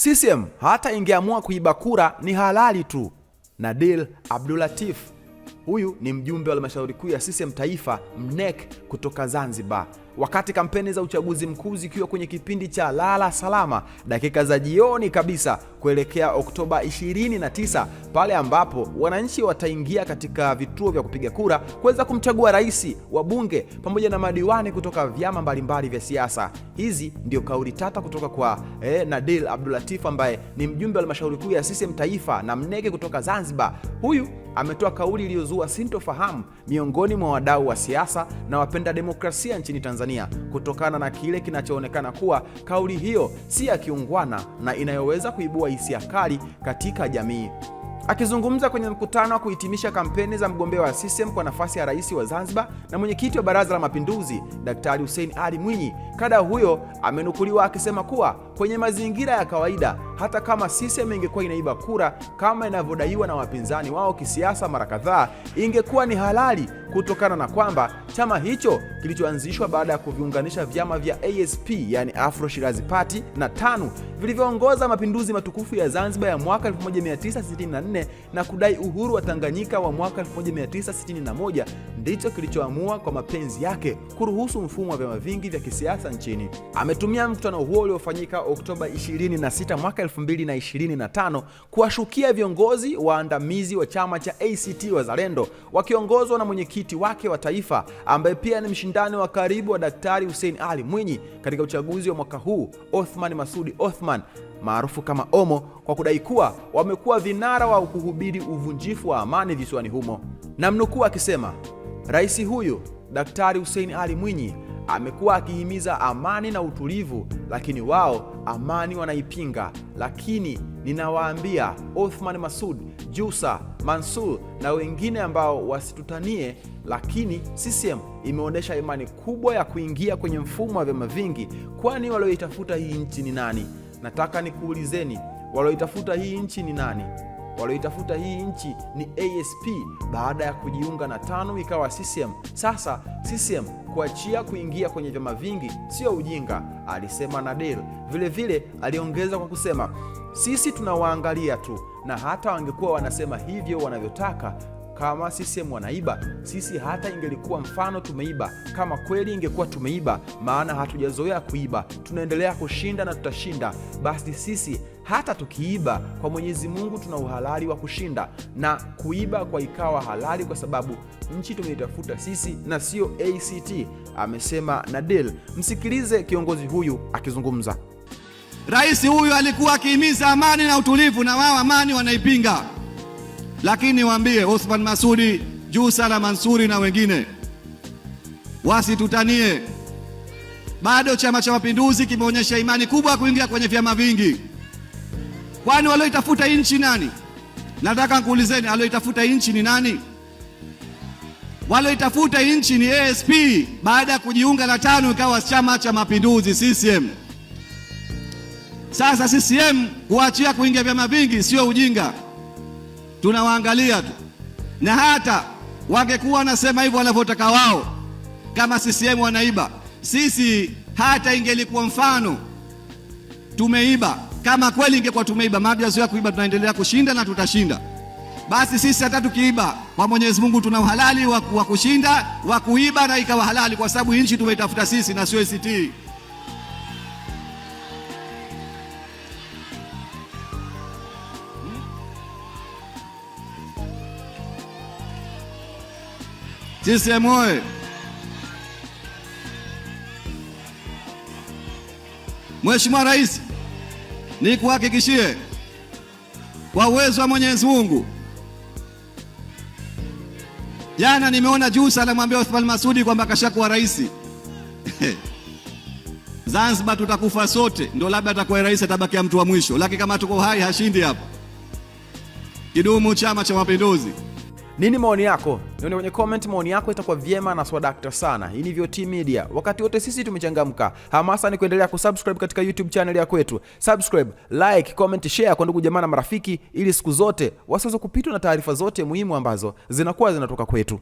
CCM hata ingeamua kuiba kura ni halali tu. Nadir Abdulatif, huyu ni mjumbe wa halmashauri kuu ya CCM Taifa MNEC kutoka Zanzibar. Wakati kampeni za uchaguzi mkuu zikiwa kwenye kipindi cha lala salama, dakika za jioni kabisa kuelekea Oktoba 29, pale ambapo wananchi wataingia katika vituo vya kupiga kura kuweza kumchagua rais, wabunge pamoja na madiwani kutoka vyama mbalimbali vya siasa. Hizi ndio kauli tata kutoka kwa Nadir Abdulatif ambaye ni mjumbe wa halmashauri kuu ya CCM Taifa na MNEC kutoka Zanzibar. Huyu ametoa kauli iliyozua sintofahamu miongoni mwa wadau wa siasa na wapenda demokrasia nchini Tanzania kutokana na kile kinachoonekana kuwa kauli hiyo si ya kiungwana na inayoweza kuibua hisia kali katika jamii. Akizungumza kwenye mkutano wa kuhitimisha kampeni za mgombea wa CCM kwa nafasi ya rais wa Zanzibar na mwenyekiti wa Baraza la Mapinduzi, Daktari Hussein Ali Mwinyi, kada huyo amenukuliwa akisema kuwa kwenye mazingira ya kawaida, hata kama CCM ingekuwa inaiba kura kama inavyodaiwa na wapinzani wao kisiasa mara kadhaa, ingekuwa ni halali kutokana na kwamba chama hicho kilichoanzishwa baada ya kuviunganisha vyama vya ASP yani Afro Shirazi Party na TANU vilivyoongoza mapinduzi matukufu ya Zanzibar ya mwaka 1964 na kudai uhuru wa Tanganyika wa mwaka 1961 ndicho kilichoamua kwa mapenzi yake kuruhusu mfumo wa vyama vingi vya kisiasa nchini. Ametumia mkutano huo uliofanyika Oktoba 26 mwaka 2025 kuwashukia viongozi waandamizi wa chama cha ACT Wazalendo wakiongozwa na mwenyekiti wake wa taifa ambaye pia ni mshindani wa karibu wa Daktari Hussein Ali Mwinyi katika uchaguzi wa mwaka huu, Othman Masoud Othman maarufu kama Omo, kwa kudai kuwa wamekuwa vinara wa kuhubiri uvunjifu wa amani visiwani humo. Na mnukuu akisema, rais huyu Daktari Hussein Ali Mwinyi amekuwa akihimiza amani na utulivu, lakini wao amani wanaipinga. Lakini ninawaambia Othman Masoud, Jussa, Mansur na wengine ambao wasitutanie, lakini CCM imeonyesha imani kubwa ya kuingia kwenye mfumo wa vyama vingi, kwani walioitafuta hii nchi ni nani? Nataka nikuulizeni, walioitafuta hii nchi ni nani? Walioitafuta hii nchi ni ASP baada ya kujiunga na TANU ikawa CCM. Sasa CCM kuachia kuingia kwenye vyama vingi sio ujinga, alisema Nadir. Vile aliongeza kwa kusema, sisi tunawaangalia tu, na hata wangekuwa wanasema hivyo wanavyotaka kama CCM wanaiba, sisi hata ingelikuwa mfano tumeiba. Kama kweli ingekuwa tumeiba, maana hatujazoea kuiba, tunaendelea kushinda na tutashinda, basi sisi hata tukiiba kwa Mwenyezi Mungu tuna uhalali wa kushinda na kuiba kwa ikawa halali, kwa sababu nchi tumeitafuta sisi na sio ACT, amesema Nadir. Msikilize kiongozi huyu akizungumza. Rais huyu alikuwa akihimiza amani na utulivu, na wao amani wanaipinga. Lakini waambie Othman Masoud, Jussa na Mansuri na wengine wasitutanie. Bado Chama cha Mapinduzi kimeonyesha imani kubwa kuingia kwenye vyama vingi. Kwani walioitafuta nchi nani? Nataka nikuulizeni, walioitafuta nchi ni nani? Walioitafuta nchi ni ASP baada ya kujiunga na TANU ikawa Chama cha Mapinduzi CCM. Sasa CCM kuachia kuingia vyama vingi sio ujinga, tunawaangalia tu. Na hata wangekuwa wanasema hivyo wanavyotaka wao, kama CCM wanaiba, sisi hata ingelikuwa mfano tumeiba, kama kweli ingekuwa tumeiba, maana kuiba tunaendelea kushinda na tutashinda, basi sisi hata tukiiba kwa Mwenyezi Mungu tuna uhalali wa kushinda, wa kuiba na ikawa halali, kwa sababu nchi tumeitafuta sisi na sio ACT. CCM oye! Mheshimiwa Rais, nikuhakikishie kwa uwezo wa Mwenyezi Mungu, jana nimeona Jussa anamwambia Othman Masoud kwamba kashakuwa rais. Zanzibar tutakufa sote, ndio labda atakuwa rais, atabakia mtu wa mwisho, lakini kama tuko hai hashindi hapa. Kidumu Chama cha Mapinduzi! Nini maoni yako? Nione kwenye comment, maoni yako itakuwa vyema na swadakta sana. Hii ni VOT Media. Wakati wote sisi tumechangamka. Hamasa ni kuendelea kusubscribe katika YouTube channel ya kwetu. Subscribe, like, comment, share kwa ndugu jamaa na marafiki, ili siku zote wasiweze kupitwa na taarifa zote muhimu ambazo zinakuwa zinatoka kwetu.